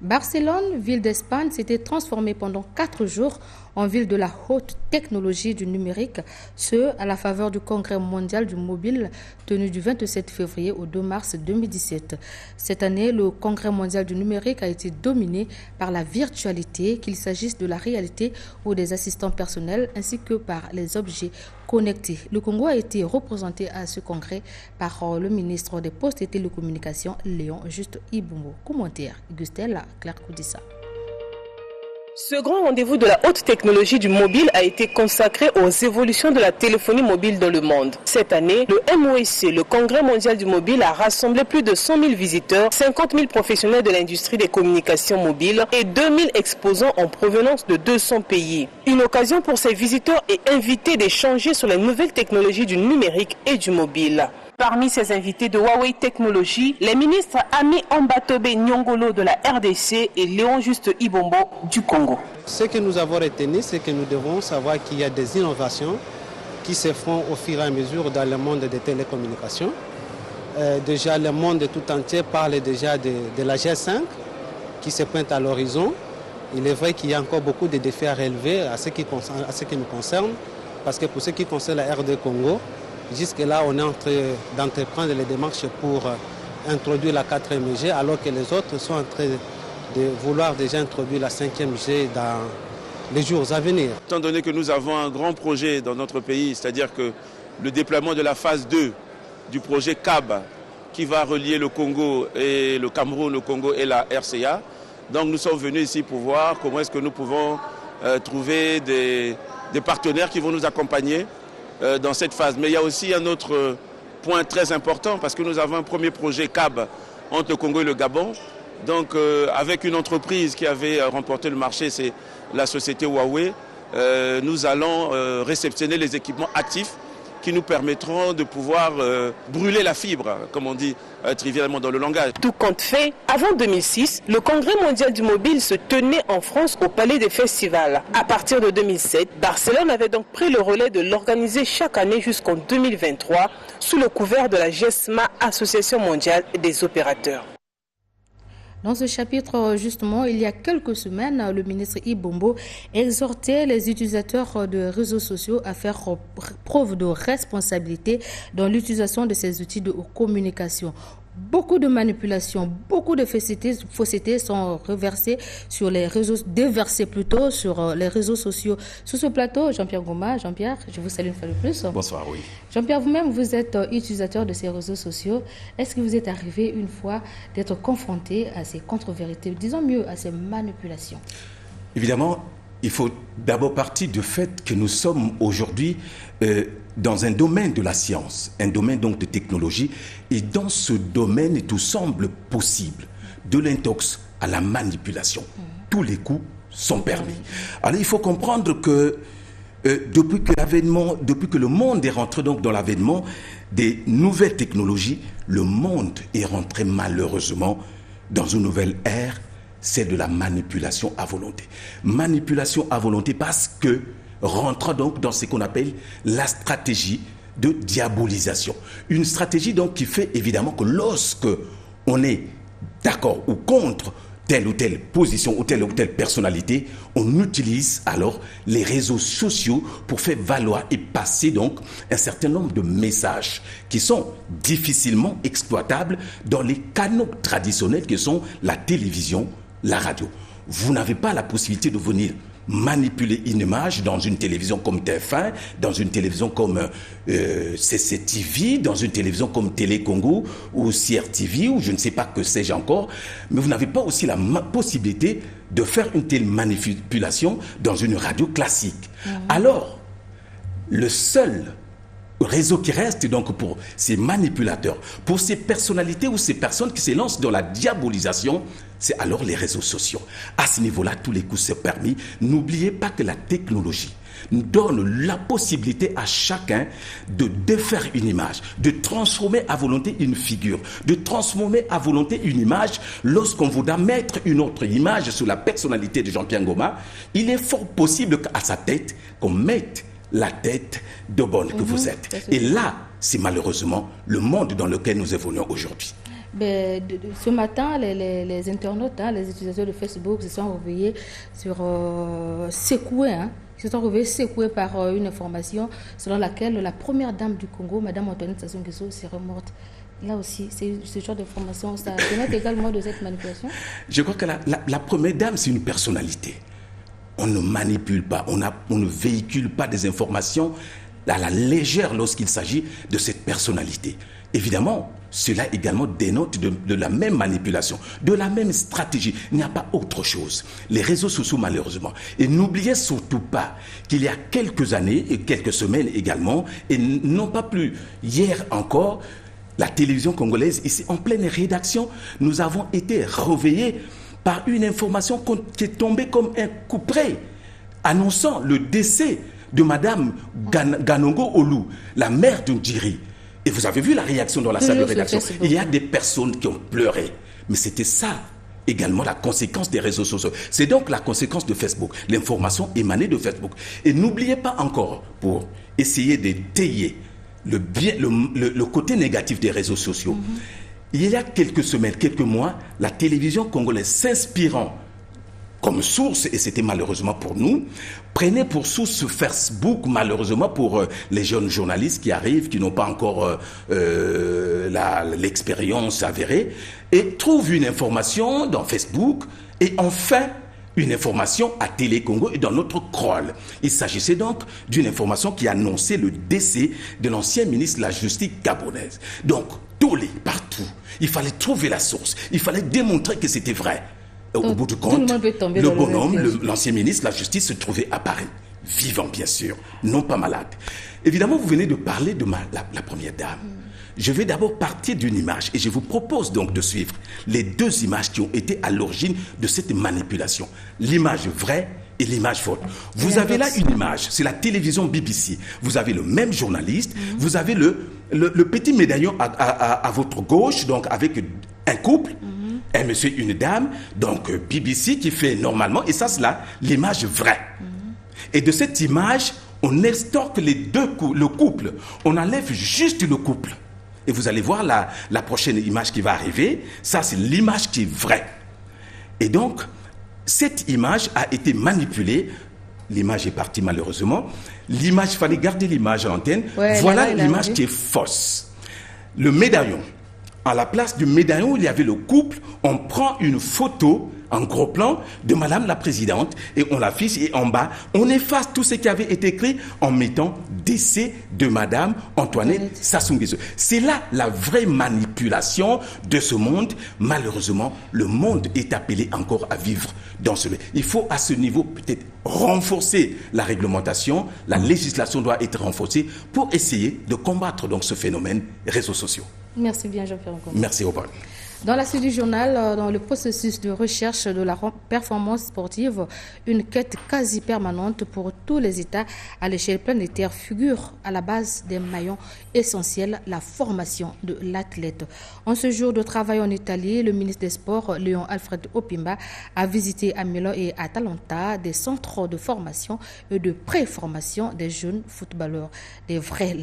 Barcelone, ville d'Espagne, s'était transformée pendant 4 jours en ville de la haute technologie du numérique, ce à la faveur du Congrès mondial du mobile tenu du 27 février au 2 mars 2017. Cette année, le Congrès mondial du numérique a été dominé par la virtualité, qu'il s'agisse de la réalité ou des assistants personnels, ainsi que par les objets connectés. Le Congo a été représenté à ce congrès par le ministre des Postes et Télécommunications, Léon Juste Ibumbo. Commentaire, Gustella Claire Koudissa. Ce grand rendez-vous de la haute technologie du mobile a été consacré aux évolutions de la téléphonie mobile dans le monde. Cette année, le MOIC, le Congrès mondial du mobile, a rassemblé plus de 100 000 visiteurs, 50 000 professionnels de l'industrie des communications mobiles et 2 000 exposants en provenance de 200 pays. Une occasion pour ces visiteurs et invités d'échanger sur les nouvelles technologies du numérique et du mobile. Parmi ces invités de Huawei Technologies, les ministres Ami Ambatobe Nyongolo de la RDC et Léon Juste Ibombo du Congo. Ce que nous avons retenu, c'est que nous devons savoir qu'il y a des innovations qui se font au fur et à mesure dans le monde des télécommunications. Déjà, le monde tout entier parle déjà de la G5 qui se pointe à l'horizon. Il est vrai qu'il y a encore beaucoup de défis à relever à ce qui nous concerne, parce que pour ce qui concerne la RD Congo, jusque-là, on est en train d'entreprendre les démarches pour introduire la 4e G, alors que les autres sont en train de vouloir déjà introduire la 5e G dans les jours à venir. Étant donné que nous avons un grand projet dans notre pays, c'est-à-dire que le déploiement de la phase 2 du projet CAB, qui va relier le Congo et le Cameroun, le Congo et la RCA, donc nous sommes venus ici pour voir comment est-ce que nous pouvons trouver des partenaires qui vont nous accompagner dans cette phase. Mais il y a aussi un autre point très important parce que nous avons un premier projet CAB entre le Congo et le Gabon. Donc avec une entreprise qui avait remporté le marché, c'est la société Huawei, nous allons réceptionner les équipements actifs qui nous permettront de pouvoir brûler la fibre, comme on dit trivialement dans le langage. Tout compte fait, avant 2006, le Congrès mondial du mobile se tenait en France au Palais des Festivals. À partir de 2007, Barcelone avait donc pris le relais de l'organiser chaque année jusqu'en 2023 sous le couvert de la GESMA, Association mondiale des opérateurs. Dans ce chapitre, justement, il y a quelques semaines, le ministre Ibombo exhortait les utilisateurs de réseaux sociaux à faire preuve de responsabilité dans l'utilisation de ces outils de communication. Beaucoup de manipulations, beaucoup de faussetés sont déversées plutôt sur les réseaux sociaux. Sur ce plateau, Jean-Pierre Goma, Jean-Pierre, je vous salue une fois de plus. Bonsoir, oui. Jean-Pierre, vous-même, vous êtes utilisateur de ces réseaux sociaux. Est-ce que vous êtes arrivé une fois d'être confronté à ces contre-vérités, disons mieux, à ces manipulations? Évidemment, il faut d'abord partir du fait que nous sommes aujourd'hui dans un domaine de la science, un domaine donc de technologie, et dans ce domaine, tout semble possible, de l'intox à la manipulation. Tous les coups sont permis. Alors il faut comprendre que depuis que le monde est rentré donc dans l'avènement des nouvelles technologies, le monde est rentré malheureusement dans une nouvelle ère, c'est de la manipulation à volonté. Manipulation à volonté parce que rentre donc dans ce qu'on appelle la stratégie de diabolisation. Une stratégie donc qui fait évidemment que lorsque on est d'accord ou contre telle ou telle position ou telle personnalité, on utilise alors les réseaux sociaux pour faire valoir et passer donc un certain nombre de messages qui sont difficilement exploitables dans les canaux traditionnels que sont la télévision, la radio. Vous n'avez pas la possibilité de venir manipuler une image dans une télévision comme TF1, dans une télévision comme CCTV, dans une télévision comme Télé Congo ou CRTV ou je ne sais pas que sais-je encore, mais vous n'avez pas aussi la possibilité de faire une telle manipulation dans une radio classique. Alors, le seul réseau qui reste donc pour ces manipulateurs, pour ces personnalités ou ces personnes qui se lancent dans la diabolisation, c'est alors les réseaux sociaux. À ce niveau-là, tous les coups sont permis. N'oubliez pas que la technologie nous donne la possibilité à chacun de défaire une image, de transformer à volonté une figure, de transformer à volonté une image. Lorsqu'on voudra mettre une autre image sur la personnalité de Jean-Pierre Ngoma, il est fort possible qu'à sa tête, qu'on mette la tête de bonne que vous êtes. Et là, c'est malheureusement le monde dans lequel nous évoluons aujourd'hui. Ce matin, les internautes, les utilisateurs de Facebook se sont réveillés secoués par une information selon laquelle la première dame du Congo, Mme Antoinette Sassou Nguesso, serait morte. Là aussi, c'est ce genre d'information, ça dénote également de cette manipulation. Je crois que la première dame, c'est une personnalité. On ne manipule pas, on ne véhicule pas des informations à la légère lorsqu'il s'agit de cette personnalité. Évidemment, cela également dénote de la même manipulation, de la même stratégie. Il n'y a pas autre chose. Les réseaux sociaux, malheureusement. Et n'oubliez surtout pas qu'il y a quelques années et quelques semaines également, et non pas plus hier encore, la télévision congolaise, ici en pleine rédaction, nous avons été réveillés par une information qui est tombée comme un couperet, annonçant le décès de Madame Ganongo Olu, la mère de Ndjiri. Et vous avez vu la réaction dans la salle de rédaction. Il y a des personnes qui ont pleuré. Mais c'était ça également la conséquence des réseaux sociaux. C'est donc la conséquence de Facebook. L'information émanée de Facebook. Et n'oubliez pas encore, pour essayer de tailler le côté négatif des réseaux sociaux, il y a quelques semaines, quelques mois, la télévision congolaise s'inspirant comme source, et c'était malheureusement pour nous, prenait pour source Facebook, malheureusement pour les jeunes journalistes qui arrivent, qui n'ont pas encore l'expérience avérée, et trouvent une information dans Facebook, et enfin une information à Télé Congo et dans notre crawl. Il s'agissait donc d'une information qui annonçait le décès de l'ancien ministre de la Justice gabonaise. Donc, tollé partout. Il fallait trouver la source. Il fallait démontrer que c'était vrai. Au bout du compte, le bonhomme, l'ancien ministre de la Justice se trouvait à Paris. Vivant, bien sûr, non pas malade. Évidemment, vous venez de parler de la première dame. Je vais d'abord partir d'une image et je vous propose donc de suivre les deux images qui ont été à l'origine de cette manipulation. L'image vraie et l'image fausse. Vous avez là une image, c'est la télévision BBC. Vous avez le même journaliste, vous avez le petit médaillon à votre gauche, donc avec un couple, un monsieur et une dame, donc BBC qui fait normalement, et ça c'est là l'image vraie. Et de cette image, on estorque le couple, on enlève juste le couple. Et vous allez voir la prochaine image qui va arriver. Ça, c'est l'image qui est vraie. Et donc, cette image a été manipulée. L'image est partie malheureusement. L'image, il fallait garder l'image à l'antenne. Ouais, voilà l'image qui est fausse. Le médaillon. À la place du médaillon où il y avait le couple, on prend une photo en gros plan de Madame la Présidente et on l'affiche et en bas, on efface tout ce qui avait été écrit en mettant décès de Madame Antoinette Sassou Nguesso. C'est là la vraie manipulation de ce monde. Malheureusement, le monde est appelé encore à vivre dans ce... Il faut à ce niveau peut-être renforcer la réglementation, la législation doit être renforcée pour essayer de combattre donc ce phénomène réseaux sociaux. Merci bien, Jean-Pierre Nkombo. Merci, au revoir. Dans la suite du journal, dans le processus de recherche de la performance sportive, une quête quasi permanente pour tous les États à l'échelle planétaire figure à la base des maillons essentiels, la formation de l'athlète. En ce jour de travail en Italie, le ministre des Sports, Léon Alfred Opimba, a visité à Milan et à Atalanta des centres de formation et de pré-formation des jeunes footballeurs, des vrais